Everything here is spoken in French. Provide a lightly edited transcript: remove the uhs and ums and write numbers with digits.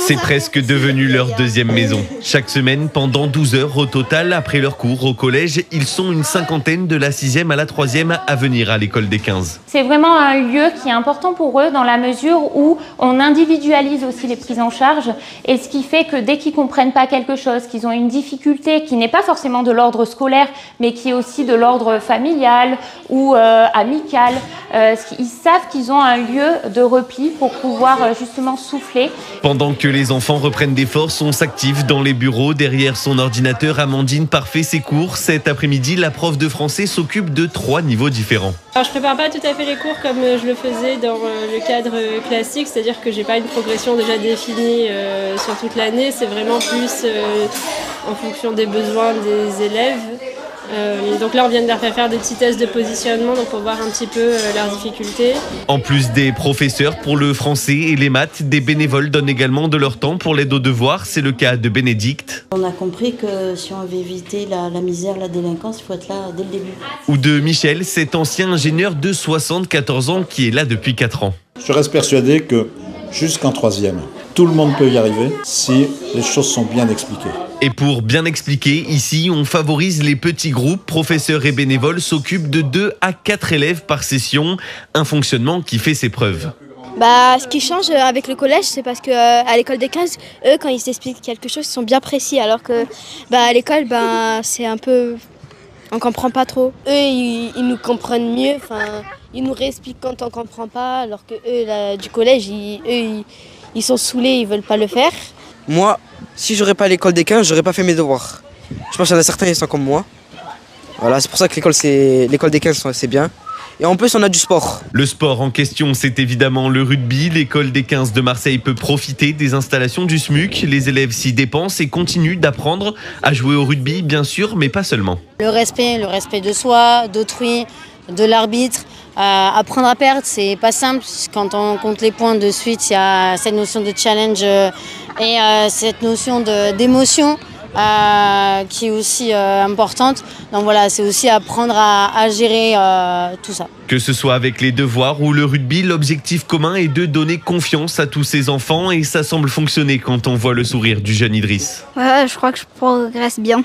C'est presque devenu leur deuxième maison. Chaque semaine, pendant 12 heures au total, après leurs cours au collège, ils sont une cinquantaine de la 6e à la 3e à venir à l'école des 15. C'est vraiment un lieu qui est important pour eux dans la mesure où on individualise aussi les prises en charge et ce qui fait que dès qu'ils ne comprennent pas quelque chose, qu'ils ont une difficulté qui n'est pas forcément de l'ordre scolaire mais qui est aussi de l'ordre familial ou amical, ils savent qu'ils ont un lieu de repli pour pouvoir justement souffler. Pendant que les enfants reprennent des forces, on s'active dans les bureaux. Derrière son ordinateur, Amandine parfait ses cours. Cet après-midi, la prof de français s'occupe de 3 niveaux différents. Alors, je prépare pas tout à fait les cours comme je le faisais dans le cadre classique, c'est-à-dire que j'ai pas une progression déjà définie sur toute l'année. C'est vraiment plus en fonction des besoins des élèves. Donc là, on vient de leur faire des petits tests de positionnement donc pour voir un petit peu leurs difficultés. En plus des professeurs pour le français et les maths, des bénévoles donnent également de leur temps pour l'aide aux devoirs. C'est le cas de Bénédicte. On a compris que si on veut éviter la misère, la délinquance, il faut être là dès le début. Ou de Michel, cet ancien ingénieur de 74 ans qui est là depuis 4 ans. Je reste persuadé que jusqu'en 3e, tout le monde peut y arriver si les choses sont bien expliquées. Et pour bien expliquer, ici, on favorise les petits groupes. Professeurs et bénévoles s'occupent de 2 à 4 élèves par session. Un fonctionnement qui fait ses preuves. Ce qui change avec le collège, c'est parce qu'à l'école des 15, eux, quand ils s'expliquent quelque chose, ils sont bien précis. Alors que à l'école, c'est un peu... On comprend pas trop. Eux, ils nous comprennent mieux. Ils nous réexpliquent quand on comprend pas. Alors que eux, là, du collège, ils sont saoulés, ils veulent pas le faire. Moi, si j'aurais pas l'école des 15, j'aurais pas fait mes devoirs. Je pense qu'il y en a certains qui sont comme moi. Voilà, c'est pour ça que l'école des 15, c'est bien. Et en plus, on a du sport. Le sport en question, c'est évidemment le rugby. L'école des 15 de Marseille peut profiter des installations du SMUC. Les élèves s'y dépensent et continuent d'apprendre à jouer au rugby, bien sûr, mais pas seulement. Le respect de soi, d'autrui, de l'arbitre. Apprendre à perdre, c'est pas simple. Quand on compte les points de suite, il y a cette notion de challenge et cette notion d'émotion qui est aussi importante. Donc voilà, c'est aussi apprendre à gérer tout ça. Que ce soit avec les devoirs ou le rugby, l'objectif commun est de donner confiance à tous ces enfants et ça semble fonctionner quand on voit le sourire du jeune Idriss. Ouais, je crois que je progresse bien.